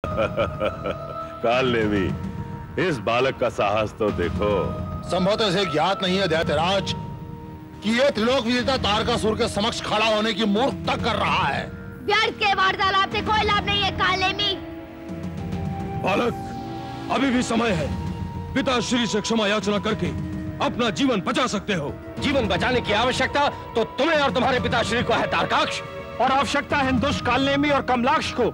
काल ने भी इस बालक का साहस तो देखो। संभवतः इसे ज्ञात नहीं है दैत्यराज कि ये त्रिलोक विजेता तारकासुर के समक्ष खड़ा होने की मूर्खता कर रहा है। व्यर्थ के वार्तालाप से कोई लाभ नहीं है कालनेमी। बालक, अभी भी समय है। पिताश्री से क्षमा याचना करके अपना जीवन बचा सकते हो। जीवन बचाने की आवश्यकता तो तुम्हें और तुम्हारे पिताश्री को है तारकाक्ष, और आवश्यकता है दुष्ट कालनेमी और कमलाक्ष को,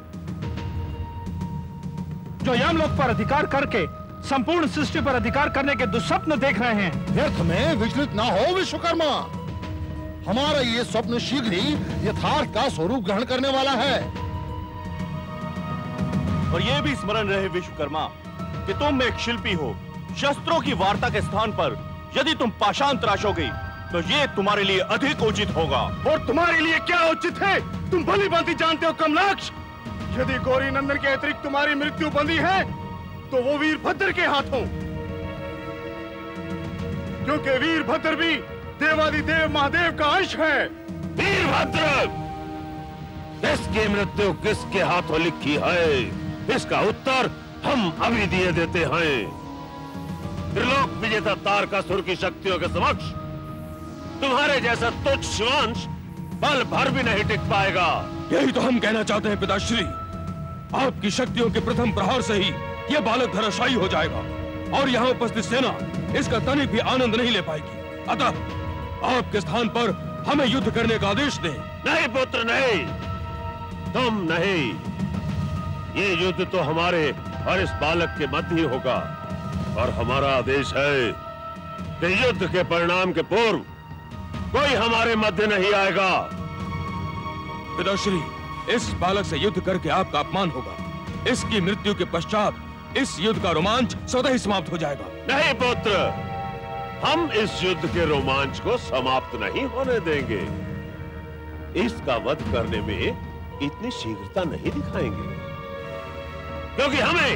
जो यमलोक पर अधिकार करके संपूर्ण सृष्टि पर अधिकार करने के दुस्वप्न देख रहे हैं। व्यर्थ में विचलित ना हो विश्वकर्मा, हमारा ये स्वप्न शीघ्र ही यथार्थ का स्वरूप ग्रहण करने वाला है। और ये भी स्मरण रहे विश्वकर्मा कि तुम एक शिल्पी हो। शस्त्रों की वार्ता के स्थान पर यदि तुम पाषाण तराशोगे तो ये तुम्हारे लिए अधिक उचित होगा। और तुम्हारे लिए क्या उचित है, तुम भली भांति जानते हो कमलाक्ष। यदि गौरी नंदन के अतिरिक्त तुम्हारी मृत्यु बंधी है तो वो वीरभद्र के हाथों, क्योंकि वीरभद्र भी देवादिदेव महादेव का अंश है। वीरभद्र, इसकी मृत्यु किसके हाथों लिखी है, इसका उत्तर हम अभी दिए देते हैं। त्रिलोक विजेता तारकासुर की शक्तियों के समक्ष तुम्हारे जैसा तुच्छ शिवांश पल भर भी नहीं टिक पाएगा। यही तो हम कहना चाहते हैं पिताश्री। आपकी शक्तियों के प्रथम प्रहार से ही यह बालक धराशायी हो जाएगा और यहाँ उपस्थित सेना इसका तनिक भी आनंद नहीं ले पाएगी। अतः आपके स्थान पर हमें युद्ध करने का आदेश दें। नहीं पुत्र, नहीं, तुम नहीं। ये युद्ध तो हमारे और इस बालक के मध्य ही होगा, और हमारा आदेश है कि युद्ध के परिणाम के पूर्व कोई हमारे मध्य नहीं आएगा। पिताश्री, इस बालक से युद्ध करके आपका अपमान होगा। इसकी मृत्यु के पश्चात इस युद्ध का रोमांच स्वतः ही समाप्त हो जाएगा। नहीं पुत्र, हम इस युद्ध के रोमांच को समाप्त नहीं होने देंगे। इसका वध करने में इतनी शीघ्रता नहीं दिखाएंगे, क्योंकि हमें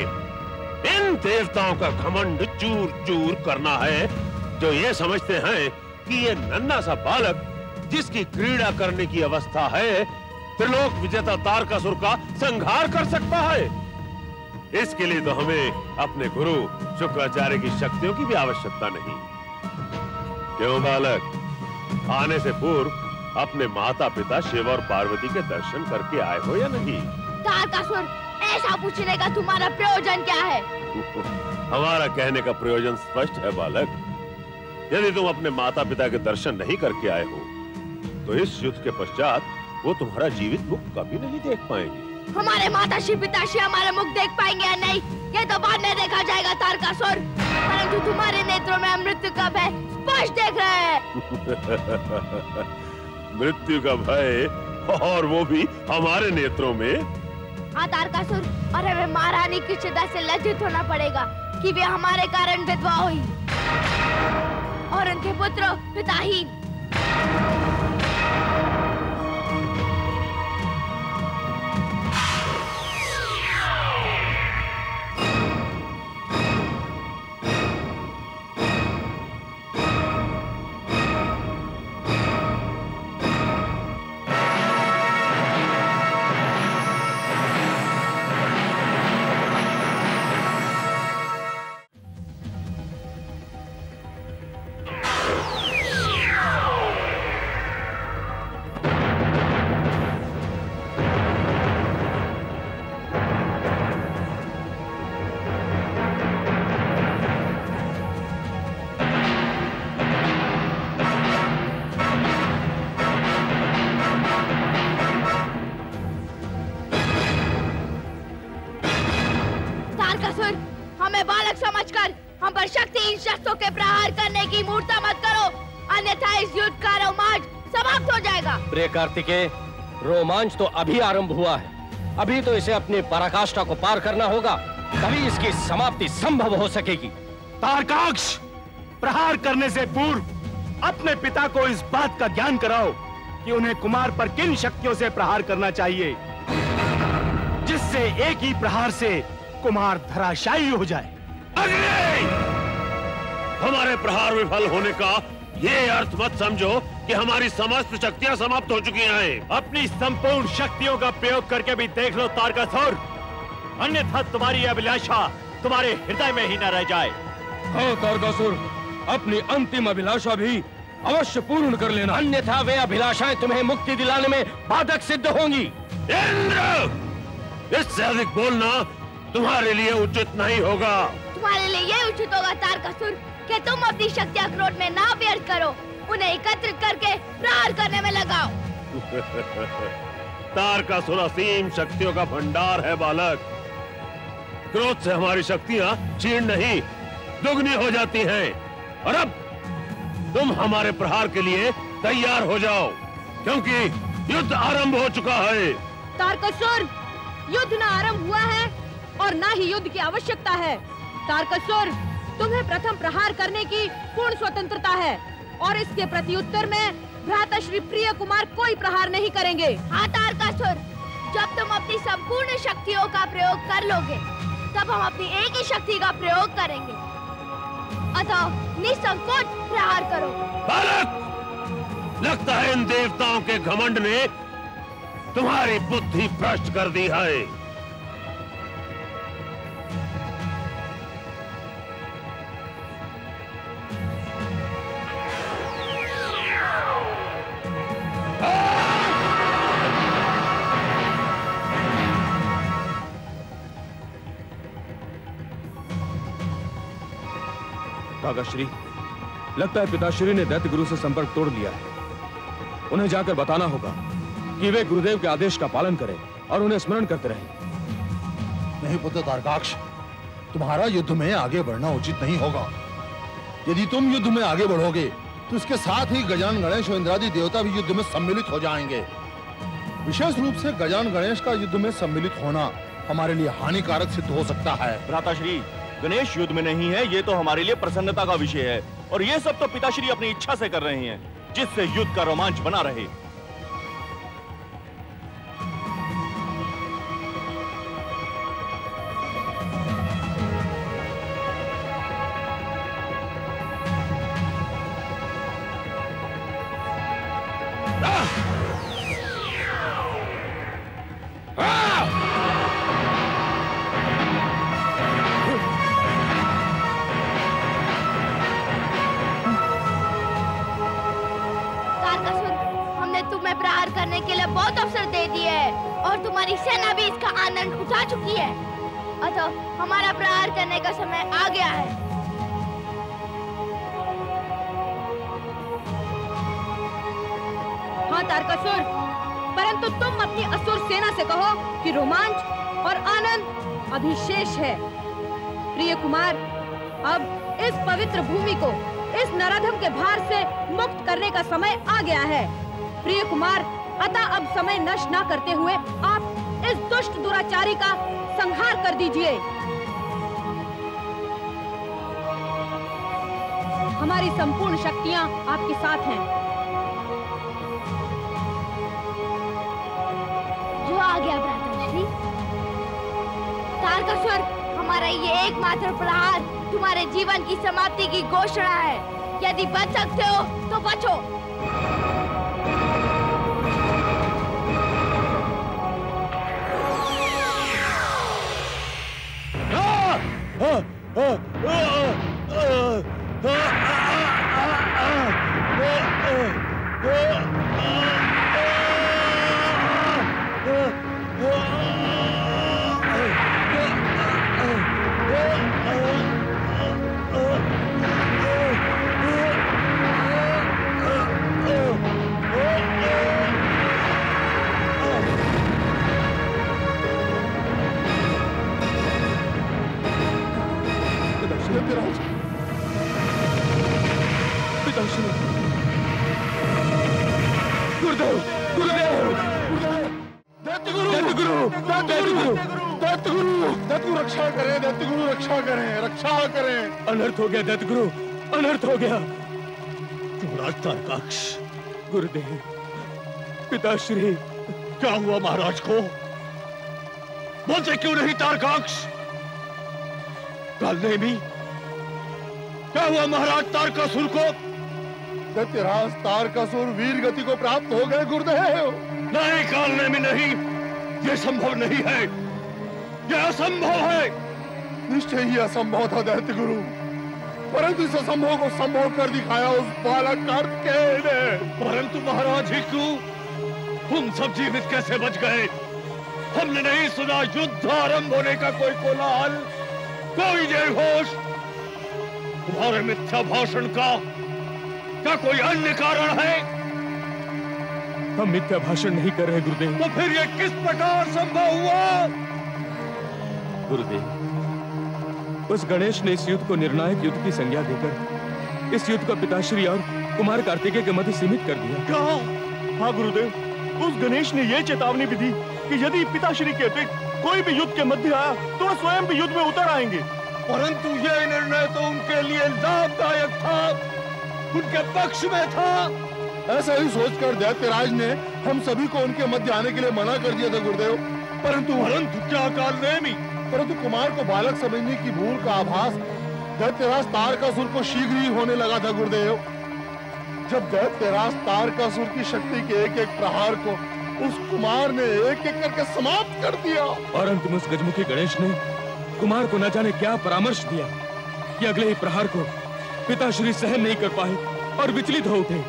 इन देवताओं का घमंड चूर चूर करना है, जो ये समझते हैं कि ये नन्हा सा बालक जिसकी क्रीड़ा करने की अवस्था है, त्रिलोक विजेता तारकासुर का संहार कर सकता है। इसके लिए तो हमें अपने गुरु शुक्राचार्य की शक्तियों की भी आवश्यकता नहीं। क्यों बालक, आने से पूर्व अपने माता पिता शिव और पार्वती के दर्शन करके आए हो या नहीं? तारकासुर, ऐसा पूछने का तुम्हारा प्रयोजन क्या है? हमारा कहने का प्रयोजन स्पष्ट है बालक। यदि तुम अपने माता पिता के दर्शन नहीं करके आए हो तो इस युद्ध के पश्चात वो तुम्हारा जीवित मुख कभी नहीं देख पाएंगे। हमारे माताश्री पिताश्री हमारे मुख देख पाएंगे या नहीं, ये तो बाद में देखा जाएगा तारकासुर। परंतु तुम्हारे नेत्रों में मृत्यु का भय स्पष्ट देख रहे हैं। मृत्यु का भय, और वो भी हमारे नेत्रों में। हाँ तारकासुर, और हमें महारानी की चिता से लज्जित होना पड़ेगा कि वे हमारे कारण विधवा हुई और उनके पुत्र पिताहीन। हमें बालक समझकर हम पर शक्तिहीन शस्त्रों के प्रहार करने की मूर्ता मत करो, अन्यथा इस युद्ध का रोमांच समाप्त हो जाएगा। प्रिय कार्तिकेय, रोमांच तो अभी आरंभ हुआ है। अभी तो इसे अपनी पराकाष्ठा को पार करना होगा, तभी इसकी समाप्ति संभव हो सकेगी। तारकाक्ष, प्रहार करने से पूर्व अपने पिता को इस बात का ज्ञान कराओ कि उन्हें कुमार पर किन शक्तियों से प्रहार करना चाहिए, जिससे एक ही प्रहार से कुमार धराशायी हो जाए। अग्नि! हमारे प्रहार विफल होने का ये अर्थ मत समझो कि हमारी समस्त शक्तियां समाप्त हो चुकी हैं। अपनी संपूर्ण शक्तियों का प्रयोग करके भी देख लो तारकासुर, अन्यथा तुम्हारी अभिलाषा तुम्हारे हृदय में ही न रह जाए। हाँ तारकासुर, अपनी अंतिम अभिलाषा भी अवश्य पूर्ण कर लेना, अन्यथा वे अभिलाषाएं तुम्हें मुक्ति दिलाने में बाधक सिद्ध होंगी। इंद्र, इससे अधिक बोलना तुम्हारे लिए उचित नहीं होगा। तुम्हारे लिए ये उचित होगा तारकासुर कि तुम अपनी शक्तियां क्रोध में ना व्यर्थ करो, उन्हें एकत्रित करके प्रहार करने में लगाओ। तारकासुर असीम शक्तियों का भंडार है बालक। क्रोध से हमारी शक्तियां क्षीण नहीं, दुगनी हो जाती हैं। और अब तुम हमारे प्रहार के लिए तैयार हो जाओ, क्योंकि युद्ध आरंभ हो चुका है। तारकासुर, युद्ध न आरंभ हुआ है और न ही युद्ध की आवश्यकता है। तारकासुर, तुम्हें प्रथम प्रहार करने की पूर्ण स्वतंत्रता है और इसके प्रत्युत्तर में भ्राता श्री प्रिय कुमार कोई प्रहार नहीं करेंगे। हाँ तारकासुर, जब तुम अपनी संपूर्ण शक्तियों का प्रयोग कर लोगे, तब हम अपनी एक ही शक्ति का प्रयोग करेंगे। अतः निसंकोच प्रहार करो। बालक, लगता है इन देवताओं के घमंड ने तुम्हारी बुद्धि भ्रष्ट कर दी है। काकाश्री, लगता है पिताश्री ने दैत्य गुरु से संपर्क तोड़ लिया है। उन्हें जाकर बताना होगा कि वे गुरुदेव के आदेश का पालन करें और उन्हें स्मरण करते रहें। नहीं पुत्र तारकाक्ष, तुम्हारा युद्ध में आगे बढ़ना उचित नहीं होगा। यदि तुम युद्ध में आगे बढ़ोगे तो इसके साथ ही गजानन गणेश और इंद्रादि देवता भी युद्ध में सम्मिलित हो जाएंगे। विशेष रूप से गजानन गणेश का युद्ध में सम्मिलित होना हमारे लिए हानिकारक सिद्ध हो सकता है। भ्राताश्री, गणेश युद्ध में नहीं है, ये तो हमारे लिए प्रसन्नता का विषय है। और ये सब तो पिताश्री अपनी इच्छा से कर रहे हैं, जिससे युद्ध का रोमांच बना रहे। सेना भी इसका आनंद उठा चुकी है, अतः हमारा प्रहार करने का समय आ गया है। हाँ तारकासुर, परंतु तुम अपनी असुर सेना से कहो कि रोमांच और आनंद अभी शेष है। प्रिय कुमार, अब इस पवित्र भूमि को इस नराधम के भार से मुक्त करने का समय आ गया है। प्रिय कुमार, अतः अब समय नष्ट न करते हुए आप इस दुष्ट दुराचारी का संहार कर दीजिए। हमारी संपूर्ण शक्तियां आपके साथ हैं। जो आ गया भ्राताश्री। तारकासुर, हमारा ये एकमात्र प्रहार तुम्हारे जीवन की समाप्ति की घोषणा है। यदि बच सकते हो तो बचो। अनर्थ हो गया दैत्य गुरु, अनर्थ हो गया। महाराज तारकाक्ष, गुरुदेव, पिताश्री, क्या हुआ महाराज को? बोलते क्यों नहीं तारकाक्ष? कालनेमी, क्या हुआ महाराज तारकासुर को? दैत्यराज तारकासुर वीर गति को प्राप्त हो गए गुरुदेव। नहीं कालनेमी, नहीं, ये संभव नहीं है। यह असंभव है। निश्चय ही असंभव था दैत्य गुरु, परंतु इस असंभव को संभव कर दिखाया उस बालक कार्तिकेय ने। परंतु महाराज ही क्यों? तुम सब जीवित कैसे बच गए? हमने नहीं सुना युद्ध आरंभ होने का कोई कोलाहल, कोई जय घोष। तुम्हारे मिथ्या भाषण का क्या कोई अन्य कारण है? हम मिथ्या भाषण नहीं कर रहे गुरुदेव। तो फिर ये किस प्रकार संभव हुआ? गुरुदेव, उस गणेश ने इस युद्ध को निर्णायक युद्ध की संज्ञा देकर इस युद्ध को पिताश्री और कुमार कार्तिकेय के मध्य सीमित कर दिया। क्या? हाँ गुरुदेव, उस गणेश ने यह चेतावनी भी दी कि यदि पिताश्री के अतिरिक्त कोई भी युद्ध के मध्य आया तो वह स्वयं भी युद्ध में उतर आएंगे। परंतु यह निर्णय तो उनके लिए लाभदायक था, उनके पक्ष में था। ऐसा ही सोचकर दैत्यराज ने हम सभी को उनके मध्य आने के लिए मना कर दिया था गुरुदेव। परंतु क्या काल नेमी? परंतु कुमार को बालक समझने की भूल का आभास दैत्यराज तारकासुर को शीघ्र ही होने लगा था गुरुदेव। जब दैत्यराज तारकासुर की शक्ति के एक एक प्रहार को उस कुमार ने एक एक करके समाप्त कर दिया। और अंत में उस गजमुखी गणेश ने कुमार को न जाने क्या परामर्श दिया कि अगले ही प्रहार को पिताश्री सहन नहीं कर पाए और विचलित हो उठे,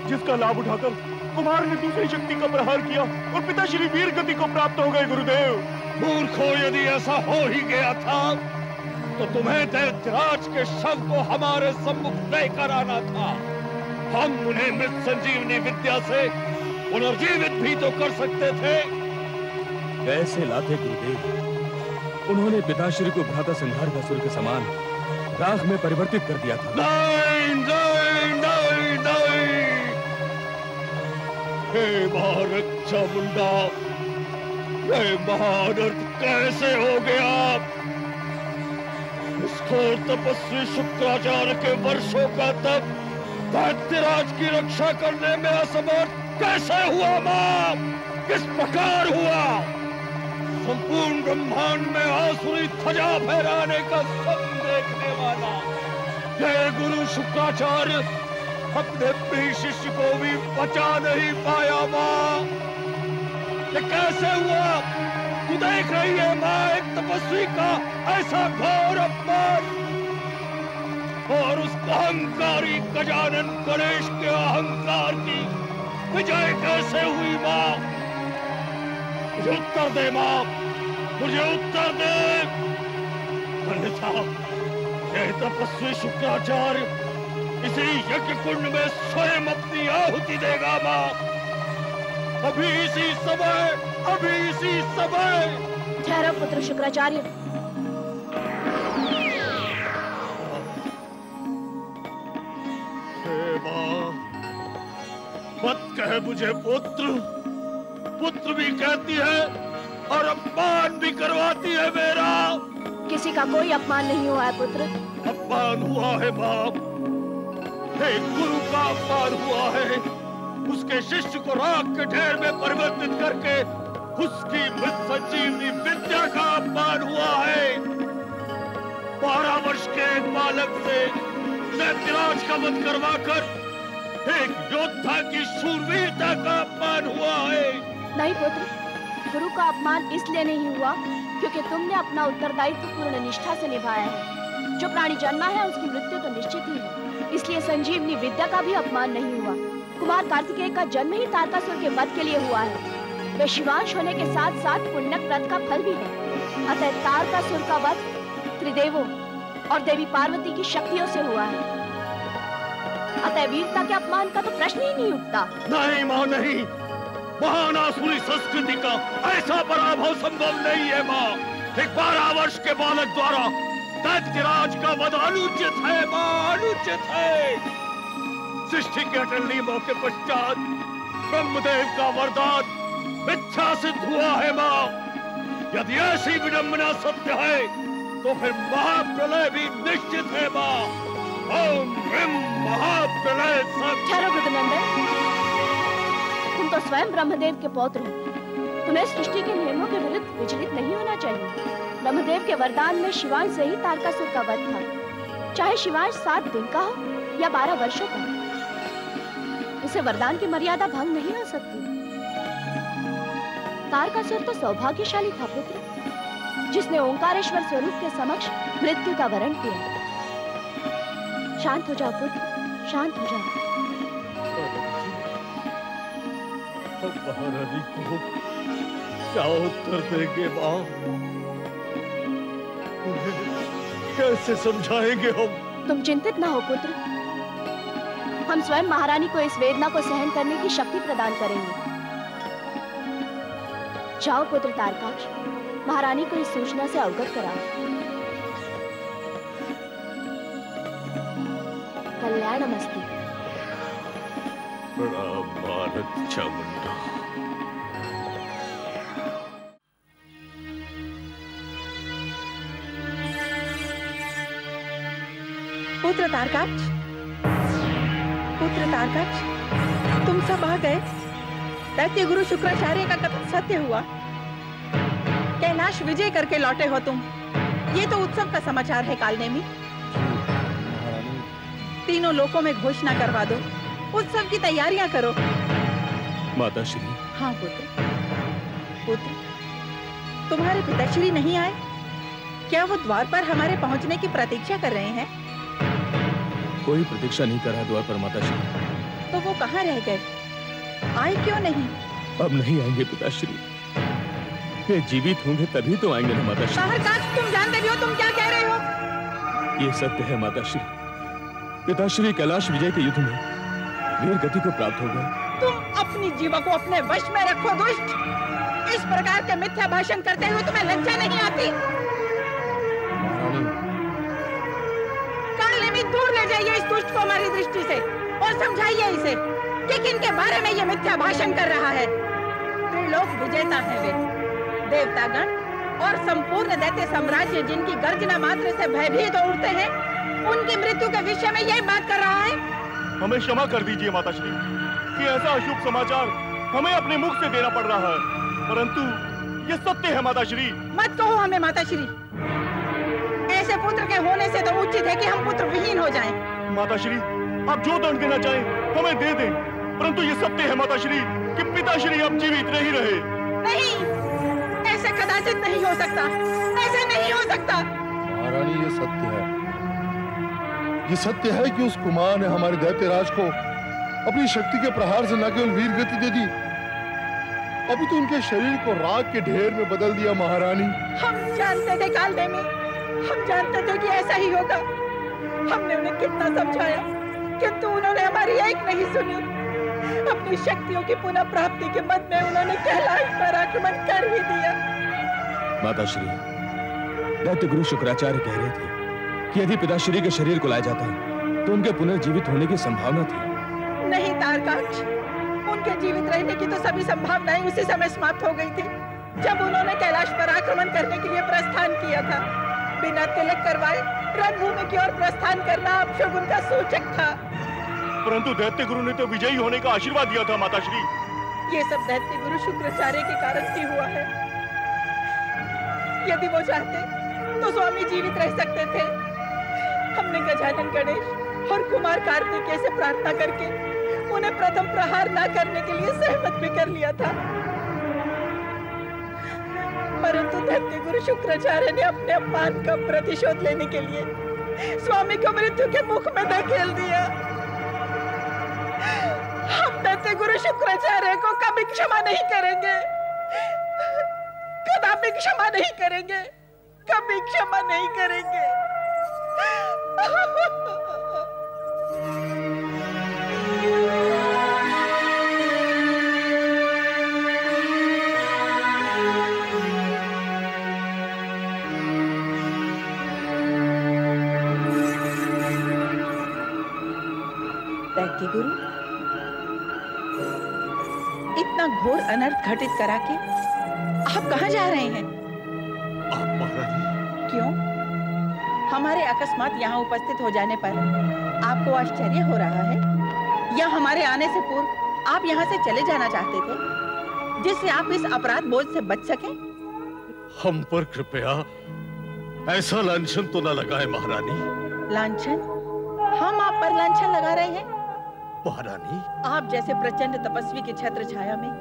जिसका लाभ उठाकर कुमार ने दूसरी शक्ति का प्रहार किया और पिताश्री वीर गति को प्राप्त हो गए। गुरुदेव, मूर्खों, यदि ऐसा हो ही गया था तो तुम्हें दैत्यराज के शव को हमारे सम्मुख लेकर आना था। हम उन्हें मृत संजीवनी विद्या से पुनर्जीवित भी तो कर सकते थे। कैसे लाते गुरुदेव? उन्होंने पिताश्री को भ्राता संहार का असुर के समान राख में परिवर्तित कर दिया था। नहीं, नहीं, नहीं, नहीं। हे महारक्षा मुंडा, ये महानर्थ कैसे हो गया? इस घोर तपस्वी शुक्राचार्य के वर्षों का तप दैत्यराज की रक्षा करने में असमर्थ कैसे हुआ मां? किस प्रकार हुआ? संपूर्ण ब्रह्मांड में आसुरी ध्वजा फहराने का सब देखने वाला जय गुरु शुक्राचार्य अपने प्रिय शिष्य को भी बचा नहीं पाया मां। ये कैसे हुआ? तू देख रही है मां, एक तपस्वी का ऐसा घोर अपमान और उस अहंकारी गजानन गणेश के अहंकार की विजय कैसे हुई मां? मुझे उत्तर दे मां, मुझे उत्तर दे। अन्यथा यह तपस्वी शुक्राचार्य इसी यज्ञ कुंड में स्वयं अपनी आहुति देगा मां। अभी इसी समय, अभी इसी समय। ठहरो पुत्र शुक्राचार्य। हे मां, मत कहे मुझे पुत्र, पुत्र भी कहती है और अपमान भी करवाती है मेरा। किसी का कोई अपमान नहीं हुआ है पुत्र। अपमान हुआ है बाप, एक गुरु का अपमान हुआ है। उसके शिष्य को राख के ढेर में परिवर्तित करके उसकी मृत संजीवनी विद्या का अपमान हुआ है। 12 वर्ष के एक बालक से दैत्यराज का वध करवाकर एक योद्धा की शूरवीरता का अपमान हुआ है। नहीं पुत्र, गुरु का अपमान इसलिए नहीं हुआ क्योंकि तुमने अपना उत्तरदायित्व पूर्ण निष्ठा से निभाया है। जो प्राणी जन्मा है उसकी मृत्यु तो निश्चित ही है, इसलिए संजीवनी विद्या का भी अपमान नहीं हुआ। कुमार कार्तिकेय का जन्म ही तारकासुर के वध के लिए हुआ है। वे शिवांश होने के साथ साथ पुण्यक व्रत का फल भी है। अतः तारकासुर का वध त्रिदेवों और देवी पार्वती की शक्तियों से हुआ है। अतः वीरता के अपमान का तो प्रश्न ही नहीं उठता। नहीं मां, नहीं। महान आसुरी संस्कृति का ऐसा पराभव संभव नहीं है मां। एक 12 वर्ष के बालक द्वारा दैत्यराज का वध अनुचित है मां, अनुचित है। सृष्टि के अटल नियमों के पश्चात ब्रह्मदेव का वरदान मिथ्या सिद्ध हुआ है मां। यदि ऐसी विडंबना सत्य है तो फिर महाप्रलय भी निश्चित है मां। ओम ह्रीं महाप्रलय सब। ठहरो वृद्धनंदन, तुम तो स्वयं ब्रह्मदेव के पौत्र हो। तुम्हें सृष्टि के नियमों के विरुद्ध विचलित नहीं होना चाहिए। ब्रह्मदेव के वरदान में शिवांश से ही तारकासुर का वध था। चाहे शिवांश 7 दिन का हो या 12 वर्षों का, उसे वरदान की मर्यादा भंग नहीं हो सकती। तारकासुर तो सौभाग्यशाली था पुत्र। जिसने ओंकारेश्वर स्वरूप के समक्ष मृत्यु का वरण किया। शांत हो जाओ पुत्र, शांत हो जाओ। महारानी को क्या उत्तर देंगे मां? कैसे समझाएंगे हम? तुम चिंतित ना हो पुत्र, हम स्वयं महारानी को इस वेदना को सहन करने की शक्ति प्रदान करेंगे। जाओ पुत्र तारकाक्ष, महारानी को इस सूचना से अवगत कराओ। कल्याणमस्तु। प्रणाम भारत चामुंडा। पुत्र तारकाक्ष, पुत्र तारकाक्ष, तुम सब आ गए। दैत्य गुरु शुक्राचार्य का कथन सत्य हुआ। कैलाश विजय करके लौटे हो तुम। ये तो उत्सव का समाचार है कालनेमी। तीनों लोकों में घोषणा करवा दो, उत्सव की तैयारियां करो। माताश्री। हाँ पुत्र, पुत्र, तुम्हारे पिताश्री नहीं आए? क्या वो द्वार पर हमारे पहुंचने की प्रतीक्षा कर रहे हैं? कोई प्रतीक्षा नहीं कर रहा द्वार पर माताश्री। तो वो कहाँ रह गए? आए क्यों नहीं? अब नहीं आएंगे पिताश्री। वे जीवित होंगे तभी तो आएंगे ना माताश्री। तारकाक्ष, तुम जानते भी हो तुम क्या कह रहे हो? ये सत्य है माताश्री। पिताश्री कैलाश विजय के युद्ध में वीर गति को प्राप्त हो गए। तुम अपनी जीवा को अपने वश में रखो दुष्ट। इस प्रकार के मिथ्या भाषण करते हुए तुम्हें लज्जा नहीं आती? कालनेमी, दूर ले जाइए इस दुष्ट को हमारी दृष्टि से और समझाइए इसे कि किनके बारे में ये मिथ्या भाषण कर रहा है। त्रिलोक विजेता है वे, देवतागण और संपूर्ण दैत्य साम्राज्य जिनकी गर्जना मात्र से भयभीत हो उठते हैं, उनकी मृत्यु के विषय में यही बात कर रहा है। हमें क्षमा कर दीजिए माताश्री कि ऐसा अशुभ समाचार हमें अपने मुख से देना पड़ रहा है, परंतु ये सत्य है माताश्री। मत कहो हमें माताश्री। ऐसे पुत्र के होने से तो उचित है कि हम पुत्र विहीन हो जाएं। माताश्री, आप जो दंड देना चाहें हमें दे दें, परंतु ये सत्य है माताश्री कि पिताश्री अब जीवित नहीं रहे। नहीं, ऐसे कदाचित नहीं हो सकता, ऐसे नहीं हो सकता। महारानी, ये सत्य है। ये सत्य है कि उस कुमार ने हमारे दैत्यराज को अपनी शक्ति के प्रहार से न केवल वीर गति दे दी, अभी तो उनके शरीर को राख के ढेर में बदल दिया। महारानी, हम जानते थे कालनेमी, हम जानते थे कि ऐसा ही होगा। हमने उन्हें कितना समझाया, किंतु उन्होंने हमारी एक नहीं सुनी। अपनी शक्तियों की पुनः प्राप्ति के मद में उन्होंने कैलाश पर आक्रमण कर ही दिया। माताश्री, दैत्य गुरु शुक्राचार्य कह रहे थे कि यदि पिताश्री के शरीर को लाया जाता तो उनके पुनर्जीवित होने की संभावना थी। नहीं तारकाक्ष, उनके जीवित रहने की तो सभी संभावनाएं उसी समय समाप्त हो गई थी जब उन्होंने कैलाश पर आक्रमण करने के लिए प्रस्थान किया था। बिना तिलक करवाए रणभूमि की ओर प्रस्थान करना अपशगुन का सूचक था। परंतु दैत्य गुरु ने तो विजयी होने का आशीर्वाद दिया था माताश्री। ये सब दैत्य गुरु शुक्राचार्य के कारण ही हुआ है। यदि वो चाहते तो स्वामी जीवित रह सकते थे। हमने गजानन गणेश और कुमार कार्तिकेय से प्रार्थना करके उन्हें प्रथम प्रहार न करने के लिए सहमत भी कर लिया था, परंतु दैत्य गुरु शुक्राचार्य ने अपने अपमान का प्रतिशोध लेने के लिए स्वामी को मृत्यु के मुख में धकेल दिया। हम दैत्य गुरु शुक्राचार्य को कभी क्षमा नहीं करेंगे, कदापि क्षमा नहीं करेंगे, कभी क्षमा नहीं करेंगे। दैत्य गुरु, इतना घोर अनर्थ घटित करा के आप कहाँ जा रहे हैं? आप महारानी। क्यों? हमारे अकस्मात यहाँ उपस्थित हो जाने पर आपको आश्चर्य हो रहा है, या हमारे आने से पूर्व आप यहाँ से चले जाना चाहते थे जिससे आप इस अपराध बोझ से बच सकें? हम पर कृपया ऐसा लांछन तो न लगाए महारानी। लांछन? हम आप पर लांछन लगा रहे हैं? महारानी, आप जैसे प्रचंड तपस्वी की छत्र छाया में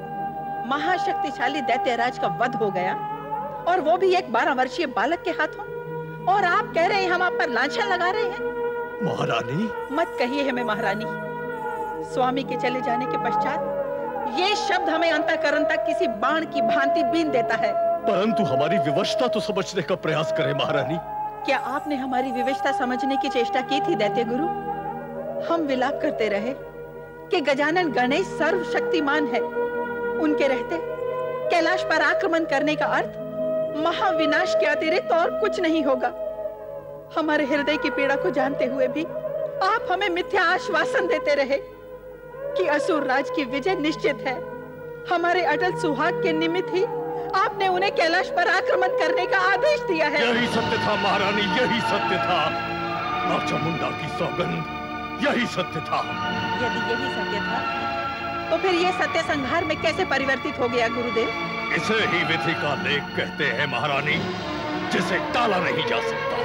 महाशक्तिशाली दैत्यराज का वध हो गया और वो भी एक 12 वर्षीय बालक के हाथों। और आप कह रहे हैं हम आप पर लांछन लगा रहे हैं? महारानी, मत कहिए हमें महारानी। स्वामी के चले जाने के पश्चात ये शब्द हमें अंतःकरण तक किसी बाण की भांति बीन देता है। परंतु हमारी विवशता तो समझने का प्रयास करें महारानी। क्या आपने हमारी विवशता समझने की चेष्टा की थी दैत्य गुरु? हम विलाप करते रहे कि गजानन गणेश सर्वशक्तिमान है, उनके रहते कैलाश पर आक्रमण करने का अर्थ महाविनाश के अतिरिक्त और कुछ नहीं होगा। हमारे हृदय की पीड़ा को जानते हुए भी आप हमें मिथ्या आश्वासन देते रहे कि असुर राज की विजय निश्चित है। हमारे अटल सुहाग के निमित्त ही आपने उन्हें कैलाश पर आक्रमण करने का आदेश दिया है। यही सत्य था महारानी, यही सत्य था। मां चामुंडा की सौगंध, यही सत्य था। यदि यही सत्य था तो फिर ये सत्य संहार में कैसे परिवर्तित हो गया गुरुदेव? इसे ही विधि का लेख कहते हैं महारानी, जिसे टाला नहीं जा सकता।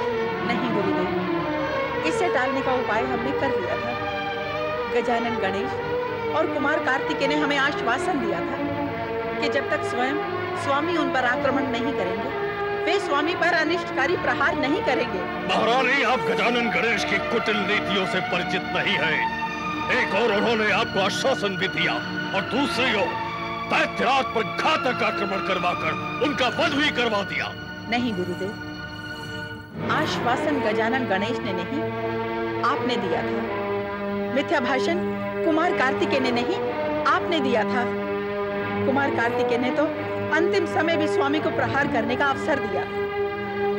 नहीं गुरुदेव, इसे टालने का उपाय हमने कर लिया था। गजानन गणेश और कुमार कार्तिकेय ने हमें आश्वासन दिया था कि जब तक स्वयं स्वामी उन पर आक्रमण नहीं करेंगे, वे स्वामी पर अनिष्टकारी प्रहार नहीं करेंगे। महारानी, आप गजानन गणेश की कुटिल नीतियों से परिचित नहीं है। एक और उन्होंने आपको आश्वासन भी दिया और दूसरी ओर दैत्यराज पर घातक आक्रमण करवाकर उनका वध भी करवा दिया। नहीं गुरुदेव, आश्वासन गजानन गणेश ने नहीं, आपने दिया था। मिथ्या भाषण कुमार कार्तिकेय ने नहीं, आपने दिया था। कुमार कार्तिकेय ने तो अंतिम समय भी स्वामी को प्रहार करने का अवसर दिया,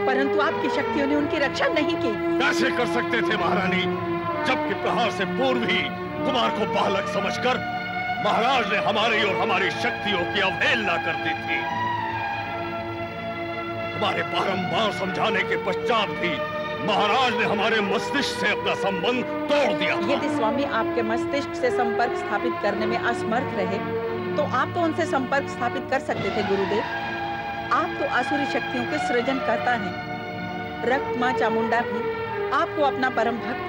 परंतु आपकी शक्तियों ने उनकी रक्षा नहीं की। कैसे कर सकते थे महारानी, जबकि प्रहार से पूर्व ही कुमार को बालक समझकर महाराज ने हमारी और हमारी शक्तियों की अवहेलना कर दी थी। हमारे बारंबार समझाने के पश्चात भी महाराज ने हमारे मस्तिष्क से अपना संबंध तोड़ दिया। यदि स्वामी आपके मस्तिष्क से संपर्क स्थापित करने में असमर्थ रहे तो आप तो उनसे संपर्क स्थापित कर सकते थे गुरुदेव। आप तो आसुरी शक्तियों के सृजन करता है। रक्त मां चामुंडा भी आपको अपना परम भक्त,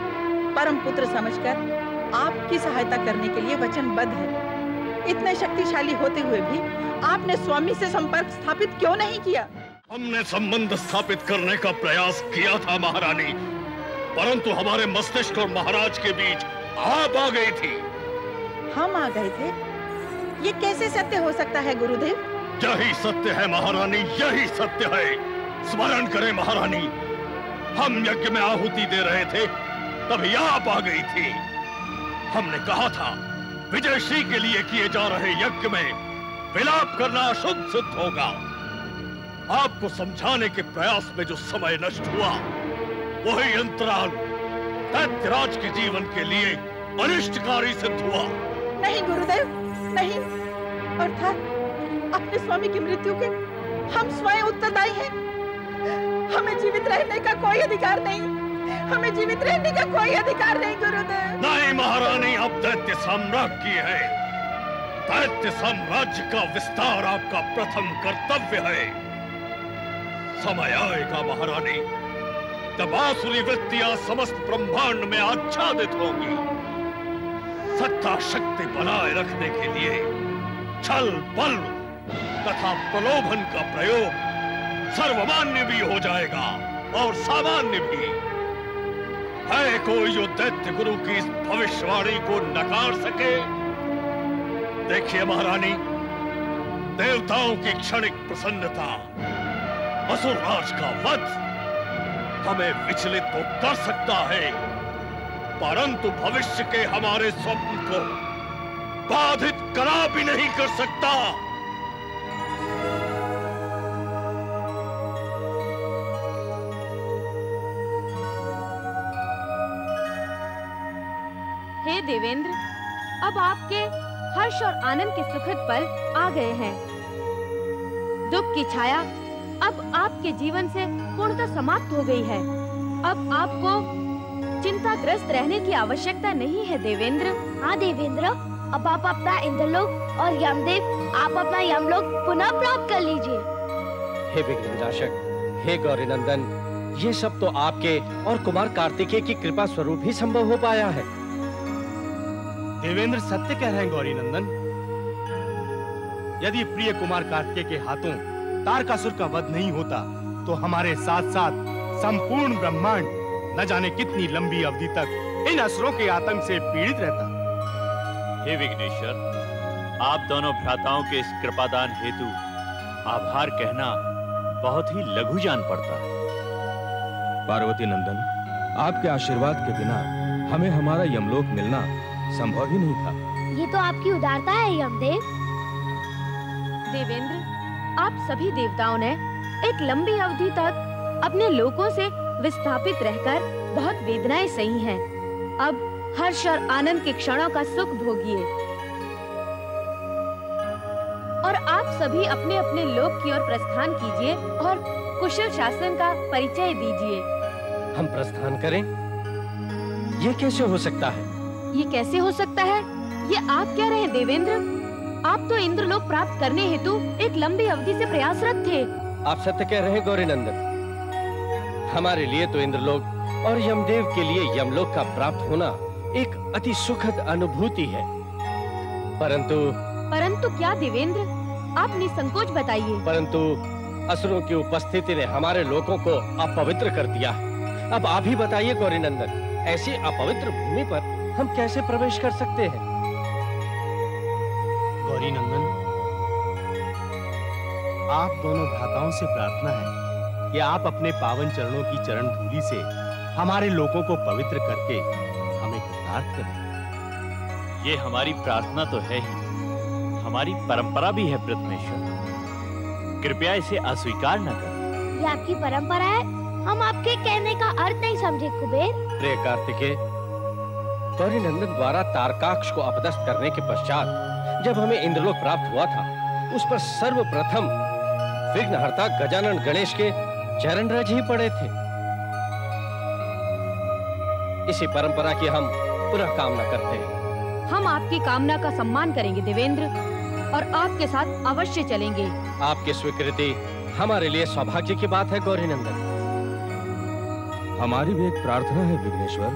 परम पुत्र समझकर आपकी सहायता करने के लिए वचनबद्ध है। इतने शक्तिशाली होते हुए भी आपने स्वामी से संपर्क स्थापित क्यों नहीं किया? हमने संबंध स्थापित करने का प्रयास किया था महारानी, परंतु हमारे मस्तिष्क और महाराज के बीच आप आ गई थी। हम आ गए थे? ये कैसे सत्य हो सकता है गुरुदेव? यही सत्य है महारानी, यही सत्य है। स्मरण करें महारानी, हम यज्ञ में आहुति दे रहे थे तभी आप आ गई थी। हमने कहा था विजयश्री के लिए किए जा रहे यज्ञ में विलाप करना अशुद्ध सिद्ध होगा। आपको समझाने के प्रयास में जो समय नष्ट हुआ, वही अंतराल दैत्यराज के जीवन के लिए अनिष्टकारी सिद्ध हुआ। नहीं गुरुदेव, नहीं। अर्थात अपने स्वामी की मृत्यु के हम स्वयं उत्तरदायी हैं। हमें जीवित रहने का कोई अधिकार नहीं, हमें जीवित रहने का कोई अधिकार नहीं गुरुदेव। नहीं महारानी, अब दैत्य साम्राज्य है। दैत्य साम्राज्य का विस्तार आपका प्रथम कर्तव्य है। समय आएगा महारानी, जब आसुरी वृत्तियां समस्त ब्रह्मांड में आच्छादित होंगी। सत्ता शक्ति बनाए रखने के लिए छल बल तथा प्रलोभन का प्रयोग सर्वमान्य भी हो जाएगा और सामान्य भी। है कोई जो दैत्य गुरु की इस भविष्यवाणी को नकार सके? देखिए महारानी, देवताओं की क्षणिक प्रसन्नता, असुर राज का वध हमें विचलित तो कर सकता है, परंतु भविष्य के हमारे स्वप्न को बाधित करा भी नहीं कर सकता। हे देवेंद्र, अब आपके हर्ष और आनंद के सुखद पल आ गए हैं। दुख की छाया अब आपके जीवन से पूर्णतः समाप्त हो गई है। अब आपको चिंताग्रस्त रहने की आवश्यकता नहीं है देवेंद्र। हाँ देवेंद्र, अब आप अपना इंद्रलोक और यमदेव, आप अपना यमलोक पुनः प्राप्त कर लीजिए। हे विघ्न विनाशक, हे गौरीनंदन, ये सब तो आपके और कुमार कार्तिकेय की कृपा स्वरूप ही संभव हो पाया है। देवेंद्र सत्य कह रहे हैं गौरीनंदन। यदि प्रिय कुमार कार्तिकेय के हाथों तारकासुर का वध नहीं होता तो हमारे साथ साथ संपूर्ण ब्रह्मांड न जाने कितनी लंबी अवधि तक इन असुरों के आतंक से पीड़ित रहता। हे विघ्नेश्वर, आप दोनों भ्राताओं के इस कृपादान हेतु आभार कहना बहुत ही लघु जान पड़ता है। पार्वती नंदन, आपके आशीर्वाद के बिना हमें हमारा यमलोक मिलना संभव ही नहीं था। ये तो आपकी उदारता है यमदेव। देवेंद्र, आप सभी देवताओं ने एक लंबी अवधि तक अपने लोकों से विस्थापित रहकर बहुत वेदनाएं सही हैं। अब हर्ष और आनंद के क्षणों का सुख भोगिए और आप सभी अपने अपने लोक की ओर प्रस्थान कीजिए और कुशल शासन का परिचय दीजिए। हम प्रस्थान करें? ये कैसे हो सकता है? ये कैसे हो सकता है? ये आप कह रहे हैं देवेंद्र? आप तो इंद्रलोक प्राप्त करने हेतु एक लंबी अवधि से प्रयासरत थे। आप सत्य कह रहे हैं गौरी नंदन। हमारे लिए तो इंद्रलोक और यमदेव के लिए यमलोक का प्राप्त होना एक अति सुखद अनुभूति है। परंतु क्या देवेंद्र? आप निसंकोच बताइए। परंतु असुरों की उपस्थिति ने हमारे लोकों को अपवित्र कर दिया है। अब आप ही बताइए गौरी नंदन, ऐसी अपवित्र भूमि पर हम कैसे प्रवेश कर सकते हैं? गौरी नंदन, आप दोनों भ्राताओं से प्रार्थना है कि आप अपने पावन चरणों की चरण धूलि से हमारे लोगों को पवित्र करके हमें कृतार्थ करें। ये हमारी प्रार्थना तो है ही, हमारी परंपरा भी है प्रथमेश्वर। कृपया इसे अस्वीकार न करें। ये आपकी परंपरा है, हम आपके कहने का अर्थ नहीं समझे कुबेर। प्रिय कार्तिकेय, गौरी नंदन द्वारा तारकाक्ष को अपदस्थ करने के पश्चात जब हमें इंद्रलोक प्राप्त हुआ था, उस पर सर्वप्रथम विघ्नहर्ता गजानन गणेश के चरण रज ही पड़े थे। इसी परंपरा की हम पुनः कामना करते हैं। हम आपकी कामना का सम्मान करेंगे देवेंद्र और आपके साथ अवश्य चलेंगे। आपकी स्वीकृति हमारे लिए सौभाग्य की बात है गौरी नंदन। हमारी भी एक प्रार्थना है विघ्नेश्वर।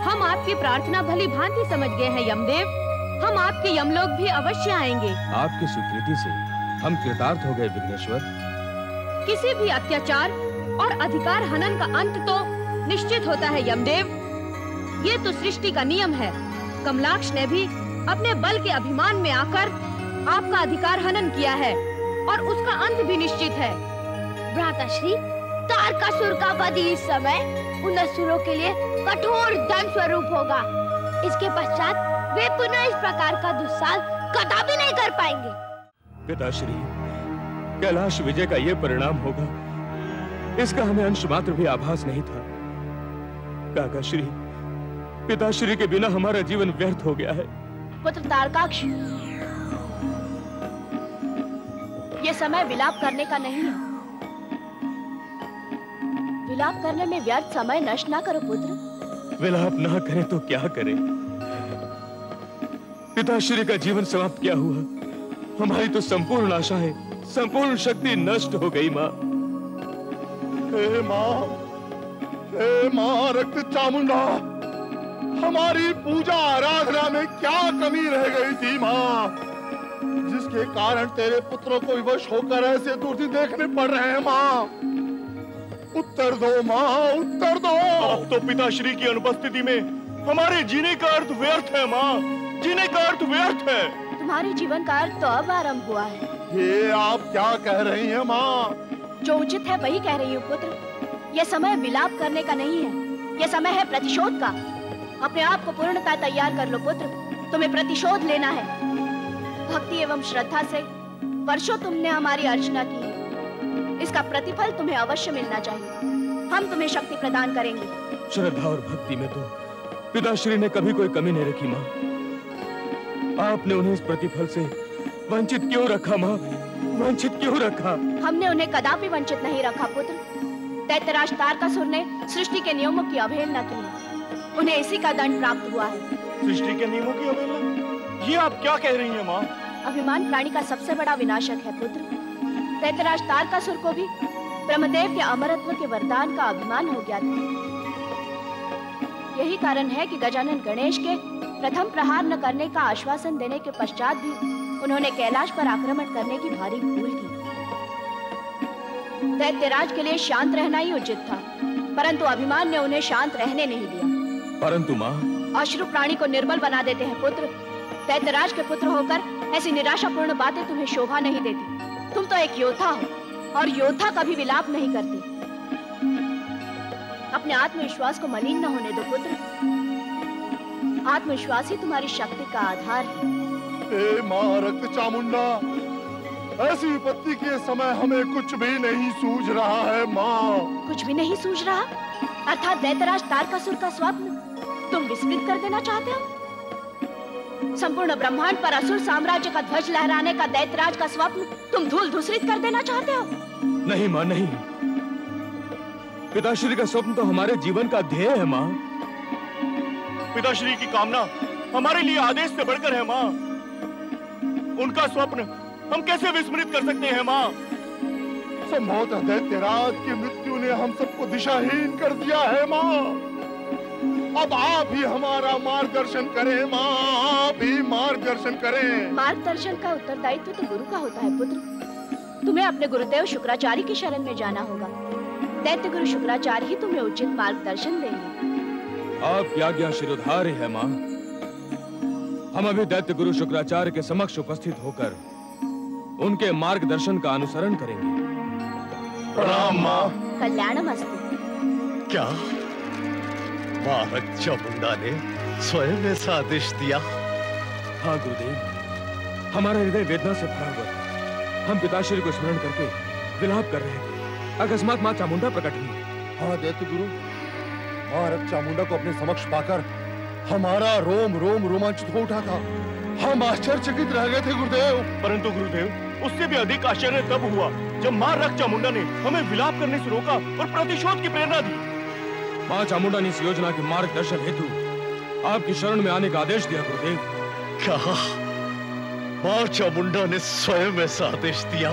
हम आपकी प्रार्थना भली भांति समझ गए हैं यमदेव। हम आपके यमलोक भी अवश्य आएंगे। आपकी स्वीकृति से हम कृतार्थ हो गए विघ्नेश्वर। किसी भी अत्याचार और अधिकार हनन का अंत तो निश्चित होता है यमदेव। ये तो सृष्टि का नियम है। कमलाक्ष ने भी अपने बल के अभिमान में आकर आपका अधिकार हनन किया है और उसका अंत भी निश्चित है। भ्राताश्री, तारकासुर का वध इस समय उन असुरों के लिए कठोर दंड स्वरूप होगा। इसके पश्चात वे पुनः इस प्रकार का दुस्साहस कदापि नहीं कर पाएंगे। पिताश्री, कैलाश विजय का ये परिणाम होगा, इसका हमें अंश मात्र भी आभास नहीं था। काकाश्री, पिताश्री के बिना हमारा जीवन व्यर्थ हो गया है। पुत्र तारकाक्ष, ये समय विलाप करने का नहीं है। विलाप करने में व्यर्थ समय नष्ट ना करो पुत्र। विलाप ना करें तो क्या करें? पिताश्री का जीवन समाप्त क्या हुआ? हमारी तो संपूर्ण आशाएं, संपूर्ण शक्ति नष्ट हो गई। माँ, हे माँ रक्त चामुंडा, हमारी पूजा आराधना में क्या कमी रह गई थी माँ, जिसके कारण तेरे पुत्रों को विवश होकर ऐसे दुर्दिन देखने पड़ रहे हैं माँ। उत्तर दो माँ, उत्तर दो। अब तो पिताश्री की अनुपस्थिति में हमारे जीने का अर्थ व्यर्थ है माँ, जीने का अर्थ व्यर्थ है। तुम्हारे जीवन का अर्थ तो अब आरंभ हुआ है। ये आप क्या कह रही हैं माँ? जो उचित है वही कह रही हूँ पुत्र। यह समय विलाप करने का नहीं है, यह समय है प्रतिशोध का। अपने आप को पूर्णतः तैयार कर लो पुत्र, तुम्हें प्रतिशोध लेना है। भक्ति एवं श्रद्धा से वर्षों तुमने हमारी अर्चना की है, इसका प्रतिफल तुम्हें अवश्य मिलना चाहिए। हम तुम्हें शक्ति प्रदान करेंगे। श्रद्धा और भक्ति में तो पिताश्री ने कभी कोई कमी नहीं रखी माँ। आपने उन्हें इस प्रतिफल से वंचित क्यों रखा माँ? वंचित क्यों रखा? हमने उन्हें कदापि वंचित नहीं रखा पुत्र। दैत्यराज तारकासुर ने सृष्टि के नियमों की अवहेलना की है, उन्हें इसी का दंड प्राप्त हुआ है। सृष्टि के नियमों की अवहेलना? ये आप क्या कह रही हैं माँ? अभिमान प्राणी का सबसे बड़ा विनाशक है पुत्र। दैत्यराज तारकासुर को भी ब्रह्मदेव के अमरत्व के वरदान का अभिमान हो गया था। यही कारण है कि गजानन गणेश के प्रथम प्रहार न करने का आश्वासन देने के पश्चात भी उन्होंने कैलाश पर आक्रमण करने की भारी भूल की। दैत्यराज के लिए शांत रहना ही उचित था, परंतु अभिमान ने उन्हें शांत रहने नहीं दिया। परंतु माँ, अश्रु प्राणी को निर्बल बना देते हैं पुत्र। दैत्यराज के पुत्र होकर ऐसी निराशापूर्ण बातें तुम्हें शोभा नहीं देती। तुम तो एक योद्धा हो और योद्धा कभी विलाप नहीं करते। अपने आत्मविश्वास को मलिन न होने दो पुत्र। आत्मविश्वास ही तुम्हारी शक्ति का आधार है। हे माँ रक्त चामुंडा, ऐसी विपत्ति के समय हमें कुछ भी नहीं सूझ रहा है माँ। कुछ भी नहीं सूझ रहा? अर्थात दैत्यराज तारकासुर का स्वप्न तुम विस्मृत कर देना चाहते हो? संपूर्ण ब्रह्मांड पर असुर साम्राज्य का ध्वज लहराने का दैत्यराज का स्वप्न तुम धूल धूसरित कर देना चाहते हो? नहीं माँ, नहीं। पिताश्री का स्वप्न तो हमारे जीवन का ध्येय है माँ। पिताश्री की कामना हमारे लिए आदेश से बढ़कर है माँ। उनका स्वप्न हम कैसे विस्मृत कर सकते हैं माँ? संभवतः दैत्यराज की मृत्यु ने हम सबको दिशाहीन कर दिया है माँ। अब आप ही हमारा मार्गदर्शन करें माँ, आप ही मार्गदर्शन करें। मार्गदर्शन का उत्तरदायित्व तो गुरु का होता है पुत्र। तुम्हें अपने गुरुदेव शुक्राचार्य की शरण में जाना होगा। दैत्य गुरु शुक्राचार्य ही तुम्हें उचित मार्गदर्शन देंगे। आप आज्ञा शिरोधार्य है माँ। हम अभी दैत्य गुरु शुक्राचार्य के समक्ष उपस्थित होकर उनके मार्गदर्शन का अनुसरण करेंगे। प्रणाम माँ। कल्याणमस्तु। क्या माँ रक्त चामुंडा ने स्वयं ऐसा आदेश दिया? हाँ गुरुदेव, हमारा हृदय वेदना से भरा हुआ था। हम पिताश्री को स्मरण करके विलाप कर रहे थे। अकस्मात माँ चामुंडा प्रकट हुई। हाँ दैत्य गुरु, माँ रक्त चामुंडा को अपने समक्ष पाकर हमारा रोम रोम रोमांचित हो उठा था। हम आश्चर्यचकित रह गए थे गुरुदेव। परंतु गुरुदेव, उससे भी अधिक आश्चर्य तब हुआ जब माँ रक्त चामुंडा ने हमें विलाप करने से रोका और प्रतिशोध की प्रेरणा दी। माँ चामुंडा ने इस योजना के मार्गदर्शन हेतु आपकी शरण में आने का आदेश दिया गुरुदेव। कहा माँ चामुंडा ने स्वयं ऐसा आदेश दिया?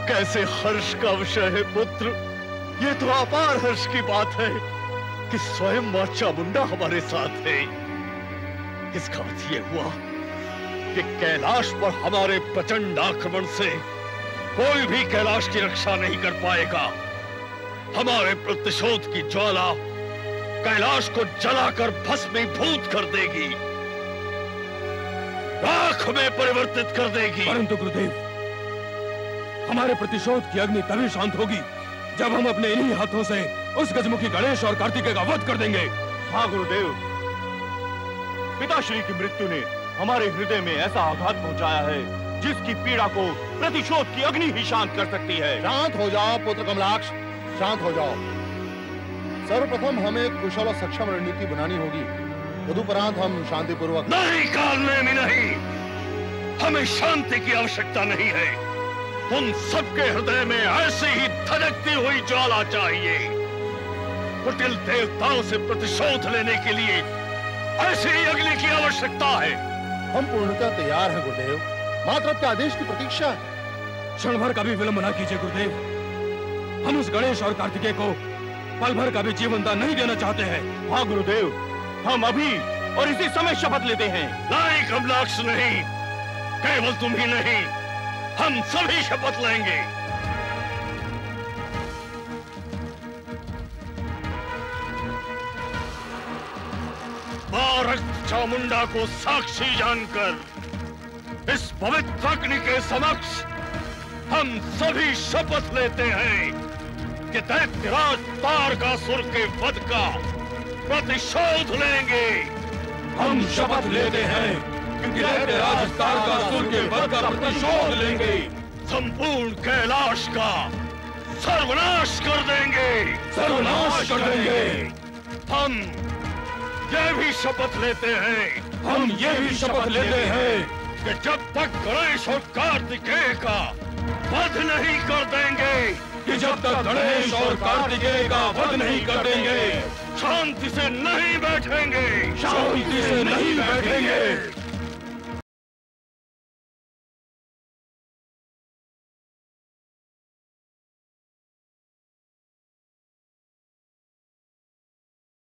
कैसे हर्ष का विषय है पुत्र। ये तो अपार हर्ष की बात है कि स्वयं माँ चामुंडा हमारे साथ है। इसका अर्थ ये हुआ कि कैलाश पर हमारे प्रचंड आक्रमण से कोई भी कैलाश की रक्षा नहीं कर पाएगा। हमारे प्रतिशोध की ज्वाला कैलाश को जलाकर भस्मीभूत कर देगी, राख में परिवर्तित कर देगी। परंतु गुरुदेव, हमारे प्रतिशोध की अग्नि तभी शांत होगी जब हम अपने इन्हीं हाथों से उस गजमुखी गणेश और कार्तिकेय का वध कर देंगे। हाँ गुरुदेव, पिताश्री की मृत्यु ने हमारे हृदय में ऐसा आघात पहुंचाया है जिसकी पीड़ा को प्रतिशोध की अग्नि ही शांत कर सकती है। शांत हो जाओ पुत्र कमलाक्ष, शांत हो जाओ। सर्वप्रथम हमें एक कुशल और सक्षम रणनीति बनानी होगी। तदुपरांत हम शांतिपूर्वक। नहीं काल में भी नहीं, हमें शांति की आवश्यकता नहीं है। उन सबके हृदय में ऐसी ही धड़कती हुई ज्वाला चाहिए। कुटिल देवताओं से प्रतिशोध लेने के लिए ऐसी ही अग्नि की आवश्यकता है। हम पूर्णतः तैयार हैं गुरुदेव, मात्र आपके आदेश की प्रतीक्षा है। क्षण भर का भी विलंब न कीजिए गुरुदेव। हम उस गणेश और कार्तिकेय को पल भर का भी जीवन दान नहीं देना चाहते हैं। हाँ गुरुदेव, हम अभी और इसी समय शपथ लेते हैं। नहीं कमलाक्ष नहीं, केवल तुम ही नहीं, हम सभी शपथ लेंगे। माँ रक्त चामुंडा को साक्षी जानकर इस पवित्र अग्नि के समक्ष हम सभी शपथ लेते हैं कि दैत्यराज तारकासुर के वध का प्रतिशोध लेंगे। हम शपथ लेते हैं कि दैत्यराज तारकासुर के वध का प्रतिशोध लेंगे। संपूर्ण कैलाश का सर्वनाश कर देंगे, सर्वनाश कर देंगे। हम ये भी शपथ लेते हैं, हम ये भी शपथ लेते हैं कि जब तक गणेश और कार्तिकेय का वध नहीं कर देंगे, कि जब तक गणेश और कार्तिकेय का वध नहीं कर देंगे, शांति से नहीं बैठेंगे, शांति से नहीं बैठेंगे।